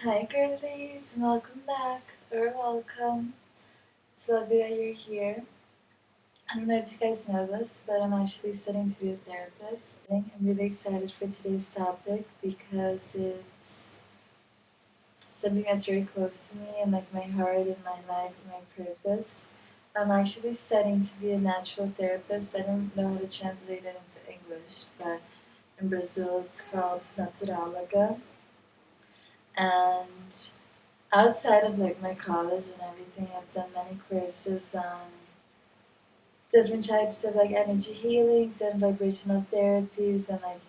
Hi girlies, welcome back, or welcome. It's lovely that you're here. I don't know if you guys know this, but I'm actually studying to be a therapist. I'm really excited for today's topic because it's something that's very close to me and like my heart and my life and my purpose. I'm actually studying to be a natural therapist. I don't know how to translate it into English, but in Brazil it's called naturáloga. And outside of like my college and everything, I've done many courses on different types of like energy healings and vibrational therapies and like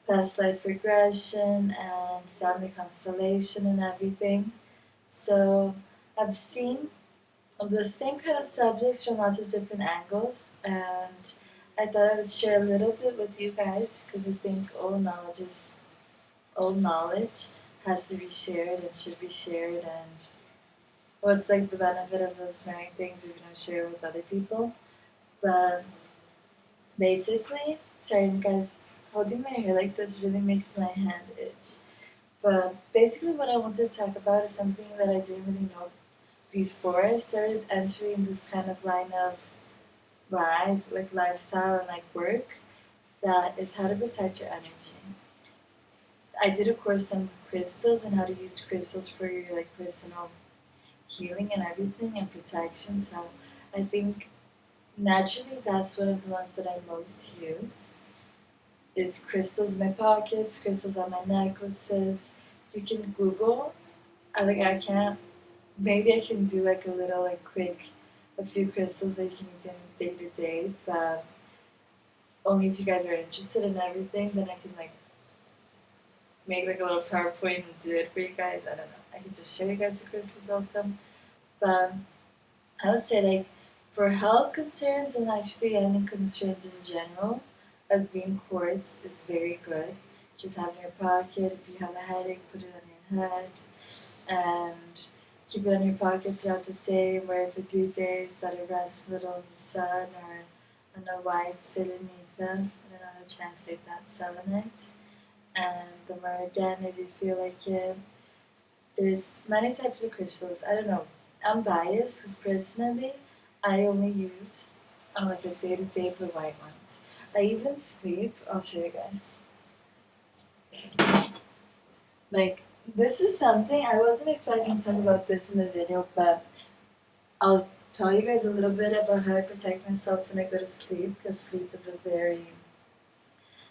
past life regression and family constellation and everything. So I've seen the same kind of subjects from lots of different angles, and I thought I would share a little bit with you guys because I think old knowledge has to be shared and should be shared, and what's like the benefit of us knowing things if you don't share with other people. But basically, sorry guys, holding my hair like this really makes my hand itch. But basically, what I want to talk about is something that I didn't really know before I started entering this kind of line of like lifestyle and like work. That is how to protect your energy. I did a course on crystals and how to use crystals for your like personal healing and everything and protection. So I think naturally that's one of the ones that I most use is crystals in my pockets, crystals on my necklaces. You can Google. I can't. Maybe I can do like a little like quick, a few crystals that you can use in day to day. But only if you guys are interested in everything, then I can like make like a little PowerPoint and do it for you guys. I don't know. I can just show you guys the crystals also. But I would say like for health concerns and actually any concerns in general, a green quartz is very good. Just have it in your pocket. If you have a headache, put it on your head and keep it in your pocket throughout the day. Wear it for 3 days. Let it rest a little in the sun or on a white selenita. I don't know how to translate that, selenite. And the more again, if you feel like it, there's many types of crystals. I don't know. I'm biased because personally, I only use on like a day-to-day the white ones. I even sleep. I'll show you guys. Like this is something I wasn't expecting to talk about this in the video, but I'll tell you guys a little bit about how I protect myself when I go to sleep because sleep is a very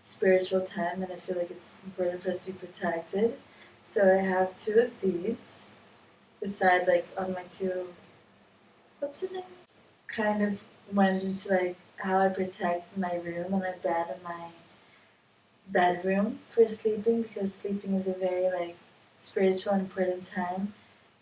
spiritual time, and I feel like it's important for us to be protected. So I have two of these beside like on my two, what's the name? Kind of went into like how I protect my room and my bed and my bedroom for sleeping because sleeping is a very like spiritual and important time.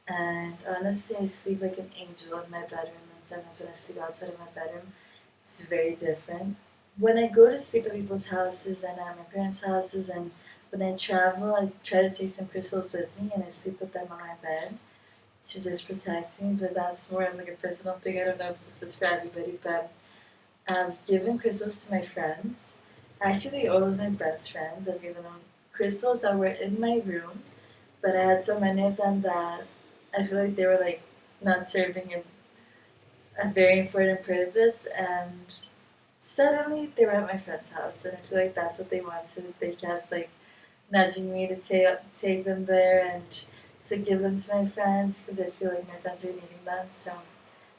And honestly, I sleep like an angel in my bedroom, and sometimes when I sleep outside of my bedroom, it's very different. When I go to sleep at people's houses and at my parents' houses, and when I travel, I try to take some crystals with me and I sleep with them on my bed to just protect me. But that's more of like a personal thing. I don't know if this is for everybody, but I've given crystals to my friends. Actually, all of my best friends, I've given them crystals that were in my room, but I had so many of them that I feel like they were like not serving a very important purpose, and suddenly they were at my friend's house, and I feel like that's what they wanted. They kept like nudging me to take them there and to give them to my friends because I feel like my friends are needing them. So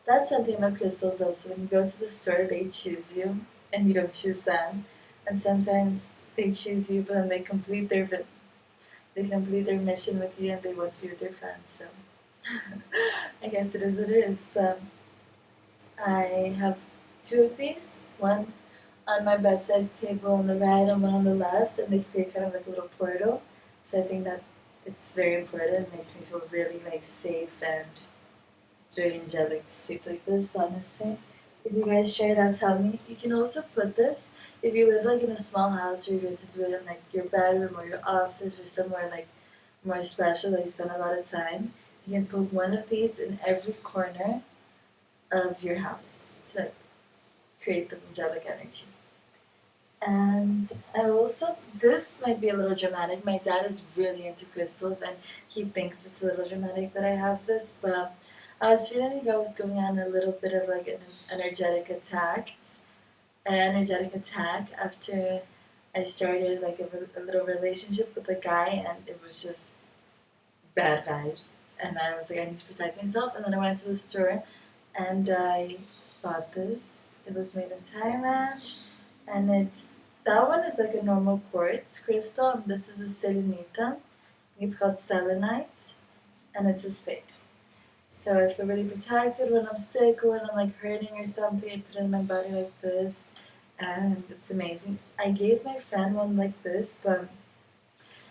that's something about crystals also. When you go to the store, they choose you, and you don't choose them. And sometimes they choose you, but then they complete their mission with you, and they want to be with their friends. So I guess it is what it is. But I have two of these, one on my bedside table on the right and one on the left, and they create kind of like a little portal. So I think that it's very important. It makes me feel really like safe and very angelic to sleep like this, honestly. If you guys try it out, tell me. You can also put this if you live like in a small house or you're going to do it in like your bedroom or your office or somewhere like more special that you spend a lot of time. You can put one of these in every corner of your house to create the angelic energy. And I also, this might be a little dramatic. My dad is really into crystals and he thinks it's a little dramatic that I have this, but I was feeling like I was going on a little bit of like an energetic attack after I started like a little relationship with a guy, and it was just bad vibes. And I was like, I need to protect myself. And then I went to the store and I bought this. It was made in Thailand, and that one is like a normal quartz crystal, and this is a selenita. It's called selenite, and it's a spade. So I feel really protected when I'm sick or when I'm like hurting or something. I put it in my body like this, and it's amazing. I gave my friend one like this, but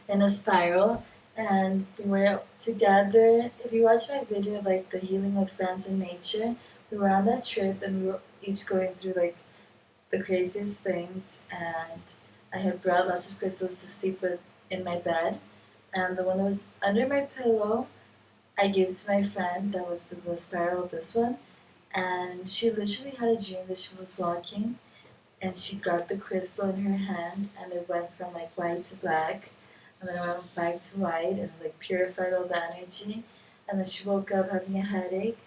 in a spiral, and we were together. If you watch my video of like the healing with friends in nature, we were on that trip and we were each going through like the craziest things, and I had brought lots of crystals to sleep with in my bed, and the one that was under my pillow I gave to my friend. That was the spiral, this one, and she literally had a dream that she was walking and she got the crystal in her hand and it went from like white to black, and then it went back to white, and it like purified all the energy, and then she woke up having a headache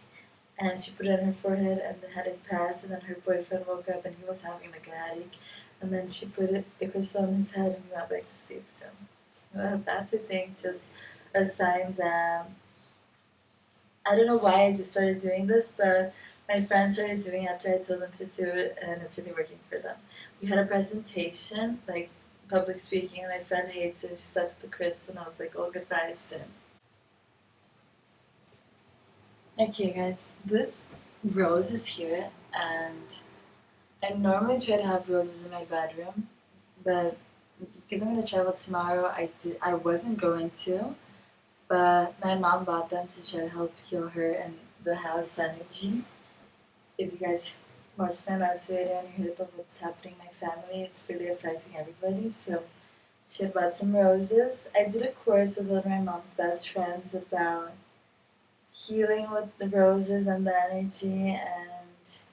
and she put it on her forehead and the headache passed, and then her boyfriend woke up and he was having like a headache, and then she put the crystal on his head and he went back to sleep. So that's, I think, just a sign that I don't know why I just started doing this, but my friends started doing it after I told them to do it, and it's really working for them. We had a presentation, like public speaking, and my friend hates it. She slept with the crystal, and I was like, all good vibes. And okay, guys, this rose is here, and I normally try to have roses in my bedroom, but because I'm gonna travel tomorrow, I wasn't going to. But my mom bought them to try to help heal her and the house energy. If you guys watched my last video and you heard about what's happening in my family, it's really affecting everybody. So she had bought some roses. I did a course with one of my mom's best friends about healing with the roses and the energy, and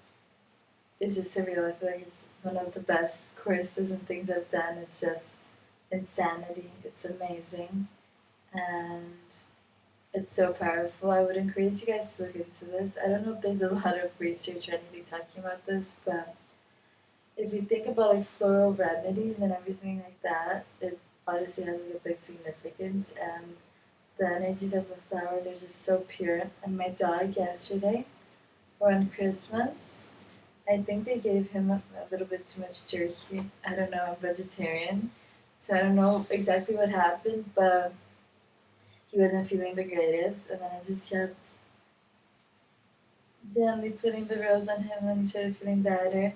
it's just surreal. I feel like it's one of the best courses and things I've done. It's just insanity. It's amazing. And it's so powerful. I would encourage you guys to look into this. I don't know if there's a lot of research or anything talking about this, but if you think about like floral remedies and everything like that, it obviously has like a big significance, and the energies of the flowers are just so pure. And my dog yesterday, or on Christmas, I think they gave him a little bit too much turkey. I don't know, I'm vegetarian, so I don't know exactly what happened, but he wasn't feeling the greatest, and then I just kept gently putting the rose on him, and then he started feeling better.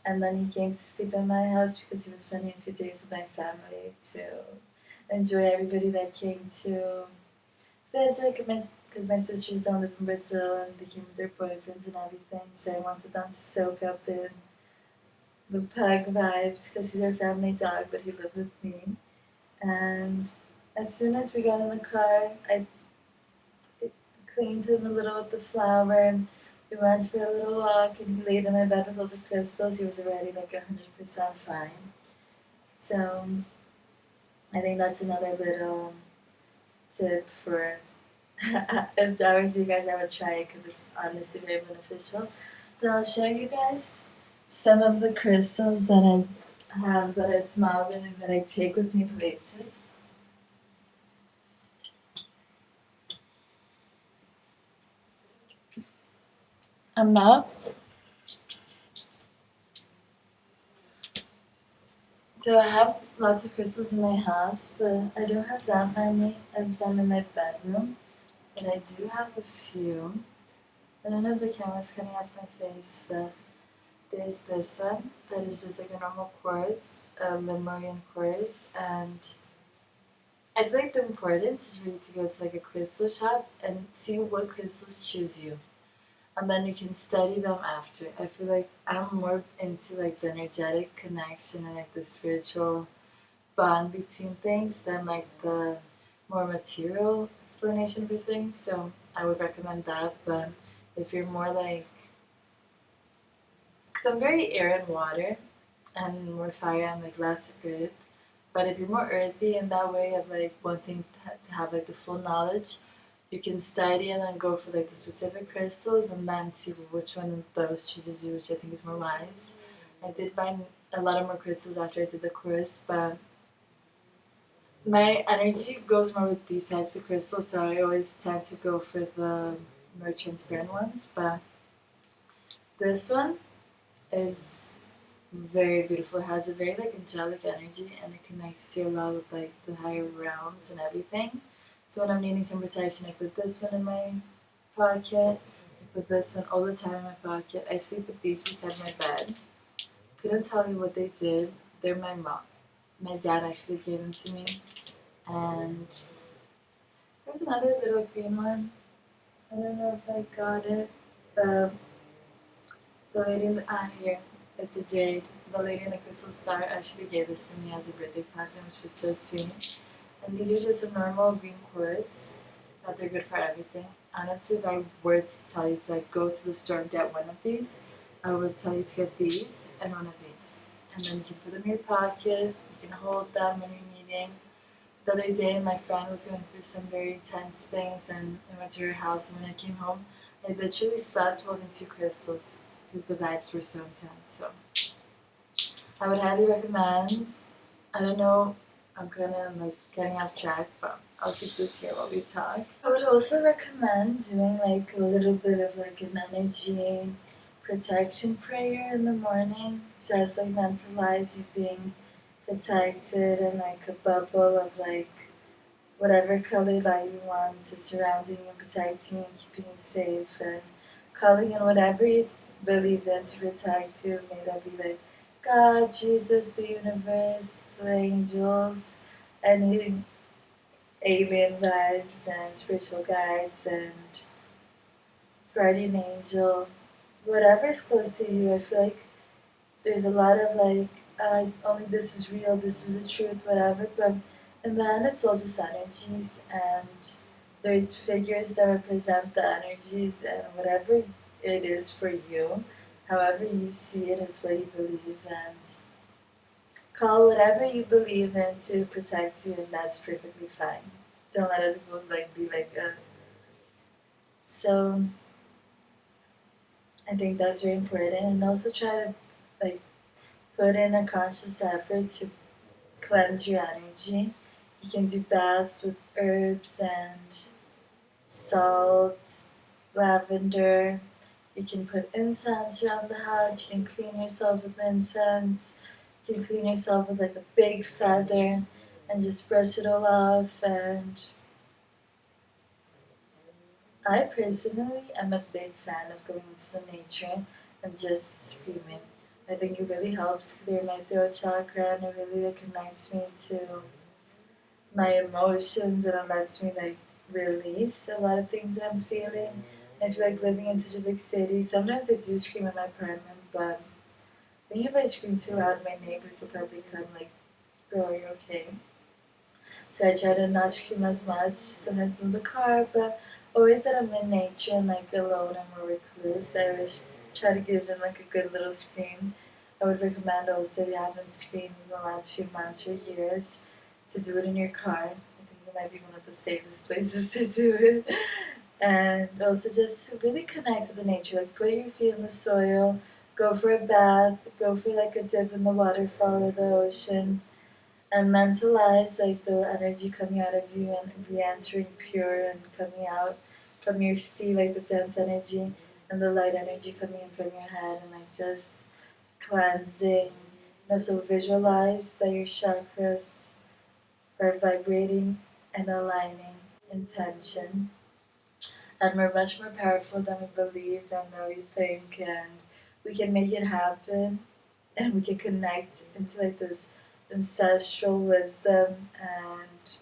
And then he came to sleep at my house because he was spending a few days with my family to enjoy everybody that came to visit. Because my sisters don't live in Brazil and they came with their boyfriends and everything, so I wanted them to soak up in the pug vibes because he's our family dog, but he lives with me. And as soon as we got in the car, I cleaned him a little with the flower, and we went for a little walk, and he laid in my bed with all the crystals. He was already like 100% fine. So I think that's another little tip for if I was you guys, I would try it because it's honestly very beneficial. Then I'll show you guys some of the crystals that I have that are small and that I take with me places. I'm not. So I have lots of crystals in my house, but I don't have that many of them in my bedroom. But I do have a few. I don't know if the camera's cutting off my face, but there's this one that is just like a normal quartz, Lemurian quartz, and I feel like the importance is really to go to like a crystal shop and see what crystals choose you, and then you can study them after. I feel like I'm more into like the energetic connection and like the spiritual bond between things than like the more material explanation for things. So I would recommend that. But if you're more like, because I'm very air and water, and more fire and like less earth. But if you're more earthy in that way of like wanting to have like the full knowledge, you can study and then go for like the specific crystals and then see which one of those chooses you, which I think is more wise. I did buy a lot of more crystals after I did the course, but my energy goes more with these types of crystals, so I always tend to go for the more transparent ones. But this one is very beautiful. It has a very like angelic energy, and it connects to a lot with like the higher realms and everything. So when I'm needing some protection, I put this one in my pocket. I put this one all the time in my pocket. I sleep with these beside my bed. Couldn't tell you what they did. They're my mom. My dad actually gave them to me, and there was another little green one. I don't know if I got it, but the lady in the here, it's a jade. The lady in the crystal star actually gave this to me as a birthday present, which was so sweet. And these are just a normal green quartz that they're good for everything. Honestly, if I were to tell you to like go to the store and get one of these, I would tell you to get these and one of these. And then you can put them in your pocket, you can hold them when you're needing. The other day, my friend was going through some very intense things, and I went to her house. And when I came home, I literally slept holding two crystals because the vibes were so intense. So I would highly recommend. I don't know. I'm kind of like getting off track, but I'll keep this here while we talk. I would also recommend doing like a little bit of like an energy protection prayer in the morning. Just like mentalize you being protected in like a bubble of like whatever color that you want is surrounding you, protecting you, and keeping you safe, and calling in whatever you believe in to protect you. May that be like God, Jesus, the universe, the angels, any alien vibes and spiritual guides and guardian angel, whatever is close to you. I feel like there's a lot of like, only this is real, this is the truth, whatever. But in the end, it's all just energies, and there's figures that represent the energies, and whatever it is for you, however you see it is what you believe, and call whatever you believe in to protect you, and that's perfectly fine. Don't let other people like be like, so I think that's very important, and also try to like put in a conscious effort to cleanse your energy. You can do baths with herbs and salt, lavender. You can put incense around the house. You can clean yourself with incense. You can clean yourself with like a big feather and just brush it all off. And I personally am a big fan of going into the nature and just screaming. I think it really helps clear my throat chakra, and it really like, connects me to my emotions, and it lets me like release a lot of things that I'm feeling. And I feel like living in such a big city, sometimes I do scream in my apartment, but I think if I scream too loud, my neighbors will probably come like, girl, are you okay? So I try to not scream as much, sometimes in the car, but always that I'm in nature and like alone and more recluse, I always try to give them like a good little scream. I would recommend also if you haven't screamed in the last few months or years to do it in your car. I think it might be one of the safest places to do it. And also just to really connect with the nature, like put your feet in the soil, go for a bath, go for like a dip in the waterfall or the ocean, and mentalize like the energy coming out of you and re-entering pure and coming out from your feet, like the dense energy and the light energy coming in from your head, and like just cleansing. And also visualize that your chakras are vibrating and aligning intention, and we're much more powerful than we believe and than we think, and we can make it happen, and we can connect into like this ancestral wisdom and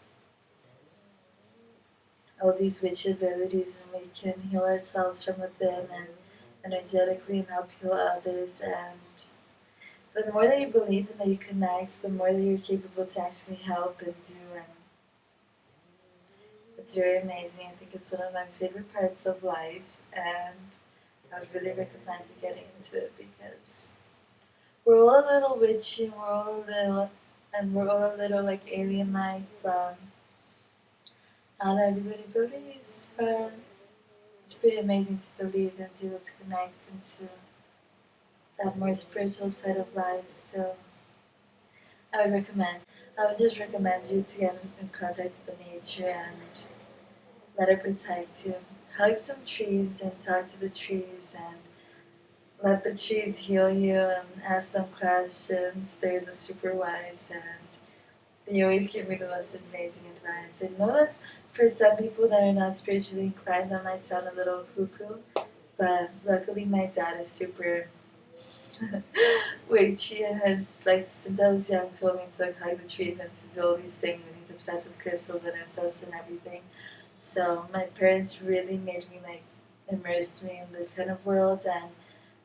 all these witch abilities, and we can heal ourselves from within and energetically and help heal others. And the more that you believe and that you connect, the more that you're capable to actually help and do, and it's very amazing. I think it's one of my favorite parts of life, and I would really recommend you getting into it because we're all a little witchy, we're all a little like alien-like, but not everybody believes. But it's pretty amazing to believe and to be able to connect into that more spiritual side of life. So I would recommend. I would just recommend you to get in contact with the nature and let it protect you. Hug some trees and talk to the trees and let the trees heal you and ask them questions. They're the super wise and they always give me the most amazing advice. I know that for some people that are not spiritually inclined, that might sound a little cuckoo, but luckily my dad is super witchy and has, like, since I was young, told me to like hug the trees and to do all these things, and he's obsessed with crystals and incense and everything. So my parents really made me like immerse me in this kind of world, and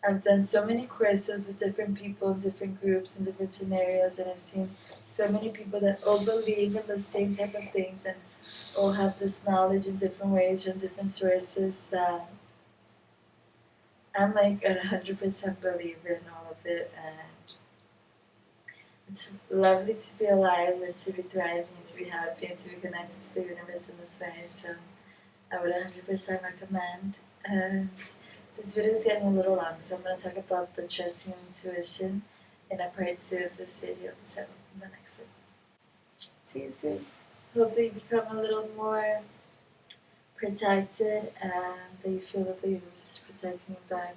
I've done so many courses with different people in different groups in different scenarios, and I've seen so many people that all believe in the same type of things and all have this knowledge in different ways from different sources that I'm like 100% believer in all of it, and it's lovely to be alive and to be thriving and to be happy and to be connected to the universe in this way. So I would 100% recommend. And this video is getting a little long, so I'm going to talk about the trusting intuition in a part 2 of this video. So in the next one. See you soon. Hopefully you become a little more protected and that you feel that the universe is protecting you back.